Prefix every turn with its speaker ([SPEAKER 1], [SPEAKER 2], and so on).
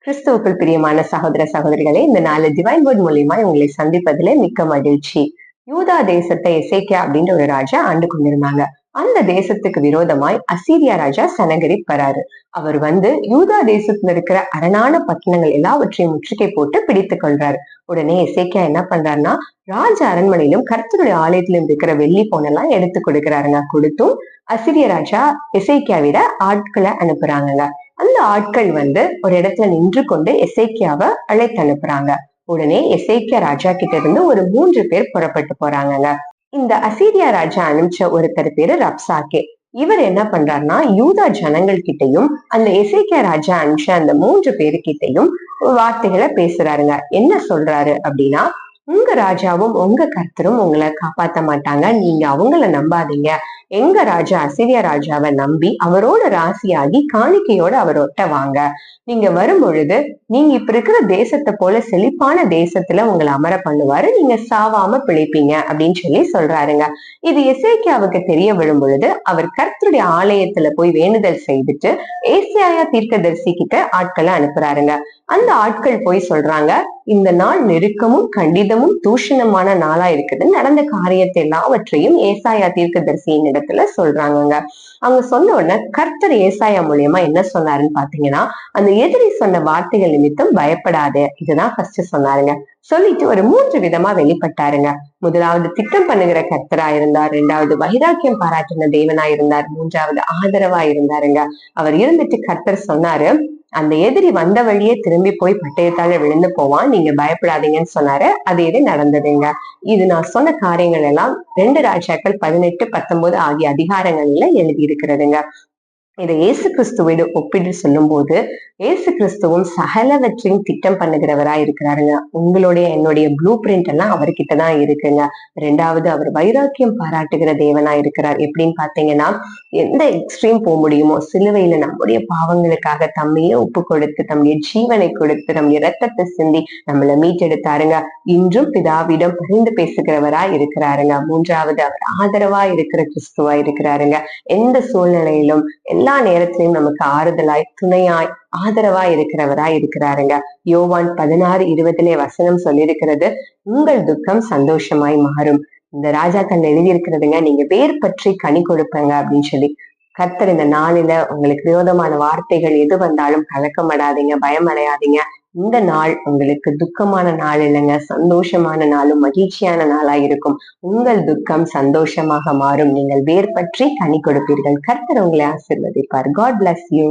[SPEAKER 1] கிறிஸ்துவுக்குள் பிரியமான சகோதர சகோதரிகளே, இந்த நாலு டிவைன் வேர்ட் மூலியமா உங்களை சந்திப்பதிலே மிக்க மகிழ்ச்சி. யூதா தேசத்தை எசேக்கியா அப்படின்ற ஒரு ராஜா ஆண்டு கொண்டிருந்தாங்க. அந்த தேசத்துக்கு விரோதமாய் அசீரியா ராஜா சனகரிப் வராரு. அவர் யூதா தேசத்துல இருக்கிற அரணான பட்டணங்கள் எல்லாவற்றையும் முற்றுகை போட்டு பிடித்துக் கொள்றாரு. உடனே எசேக்கியா என்ன பண்றாருன்னா, ராஜ அரண்மனையிலும் கர்த்தருடைய ஆலயத்திலும் இருக்கிற வெள்ளி பொண்ணெல்லாம் எடுத்து கொடுக்கிறாருங்க. கொடுத்தும் அசிரிய ராஜா எசேக்கியாவிட ஆட்களை அனுப்புறாங்க. அந்த ஆட்கள் ஒரு இடத்துல நின்று கொண்டு எசேக்கியாவை அழைத்து அனுப்புறாங்க. உடனே எசேக்கியா ராஜா கிட்ட இருந்து ஒரு 3 பேர் புறப்பட்டு போறாங்க. இந்த அசீரியா ராஜா அனுப்பிச்ச ஒருத்தர் பேரு ரப்சாக்கே. இவர் என்ன பண்றாருன்னா, யூதா ஜனங்கள் கிட்டையும் அந்த எசேக்கியா ராஜா அனுப்பிச்ச அந்த 3 பேருக்கிட்டையும் வார்த்தைகளை பேசுறாருங்க. என்ன சொல்றாரு அப்படின்னா, உங்க ராஜாவும் உங்க கர்த்தரும் உங்களை காப்பாத்த மாட்டாங்க, நீங்க அவங்கள நம்பாதீங்க. எங்க ராஜா அசீரியா ராஜாவை நம்பி அவரோட ராசியாகி காணிக்கையோட அவரோட்ட வாங்க. நீங்க வரும் பொழுது நீங்க இப்ப இருக்கிற தேசத்தை போல செழிப்பான தேசத்துல உங்களை அமர பண்ணுவாரு, நீங்க சாவாம பிழைப்பீங்க அப்படின்னு சொல்லி சொல்றாருங்க. இது எசேக்கியாவுக்கு தெரிய வரும் பொழுது அவர் கர்த்தருடைய ஆலயத்துல போய் வேண்டுதல் செய்துட்டு ஏசாயா தீர்க்கதரிசி கிட்ட ஆட்களை அனுப்புறாருங்க. அந்த ஆட்கள் போய் சொல்றாங்க, இந்த நாள் நெருக்கமும் கண்டிதமும் தூஷணமான நாளா இருக்குது. நடந்த காரியத்தை எல்லாவற்றையும் ஏசாயா தீர்க்கதரிசியின் இடத்துல சொல்றாங்க. அவங்க சொன்ன உடனே கர்த்தர் ஏசாயா மூலியமா என்ன சொன்னாருன்னு பாத்தீங்கன்னா, அந்த எதிரி சொன்ன வார்த்தைகள் நிமித்தம் பயப்படாது, இதுதான் ஃபர்ஸ்ட் சொன்னாருங்க. சொல்லிட்டு ஒரு 3 விதமா வெளிப்பட்டாருங்க. முதலாவது திட்டம் பண்ணுகிற கர்த்தரா இருந்தார், 2வது வைராக்கியம் பாராட்டின தேவனா இருந்தார், 3வது ஆதரவா இருந்தாருங்க. அவர் இருந்துட்டு கர்த்தர் சொன்னாரு, அந்த எதிரி வந்த வழியே திரும்பி போய் பட்டயத்தால விழுந்து போவான், நீங்க பயப்படாதீங்கன்னு சொன்னாரு. அது இது நடந்ததுங்க. இது நான் சொன்ன காரியங்கள் எல்லாம் 2 ராஜாக்கள் 18, 19 ஆகிய அதிகாரங்கள்ல எழுதி இருக்கிறதுங்க. இதை இயேசு கிறிஸ்துவோடு ஒப்பிட்டு சொல்லும் போது, இயேசு கிறிஸ்துவும் சகலவற்றையும் திட்டம் பண்ணுகிறவரா இருக்கிறாருங்க. உங்களுடைய என்னுடைய ப்ளூ பிரிண்ட் எல்லாம் அவர்கிட்டதான் இருக்குங்க. 2வது அவர் வைராக்கியம் பாராட்டுகிற தேவனா இருக்கிறார். எப்படின்னு பாத்தீங்கன்னா, எந்த எக்ஸ்ட்ரீம் போக முடியுமோ சிலுவையில நம்முடைய பாவங்களுக்காக தம்மையே ஒப்பு கொடுத்து தம்முடைய ஜீவனை கொடுத்து நம்முடைய ரத்தத்தை சிந்தி நம்மளை மீட்டெடுத்தாருங்க. இன்றும் பிதாவிடம் பரிந்து பேசுகிறவரா இருக்கிறாருங்க. 3வது அவர் ஆதரவா இருக்கிற கிறிஸ்துவா இருக்கிறாருங்க. எந்த சூழ்நிலையிலும் எல்லா நேரத்திலையும் நமக்கு ஆறுதலாய் துணையாய் ஆதரவா இருக்கிறவராய் இருக்கிறாருங்க. யோவான் 16:20 வசனம் சொல்லியிருக்கிறது, உங்கள் துக்கம் சந்தோஷமாய் மாறும். இந்த ராஜாக்கள் எழுதி இருக்கிறதுங்க, நீங்க வேர் பற்றி கனி கொடுப்பங்க அப்படின்னு சொல்லி. கர்த்தர் இந்த நாளில உங்களுக்கு விரோதமான வார்த்தைகள் எது வந்தாலும் கலக்கமடாதீங்க, பயமடையாதீங்க. இந்த நாள் உங்களுக்கு துக்கமான நாள் இல்லைங்க, சந்தோஷமான நாளும் மகிழ்ச்சியான நாளா இருக்கும். உங்கள் துக்கம் சந்தோஷமாக மாறும். நீங்கள் வேர் பற்றி கனி கொடுப்பீர்கள். கர்த்தர் உங்களை ஆசீர்வதிப்பார். God bless you.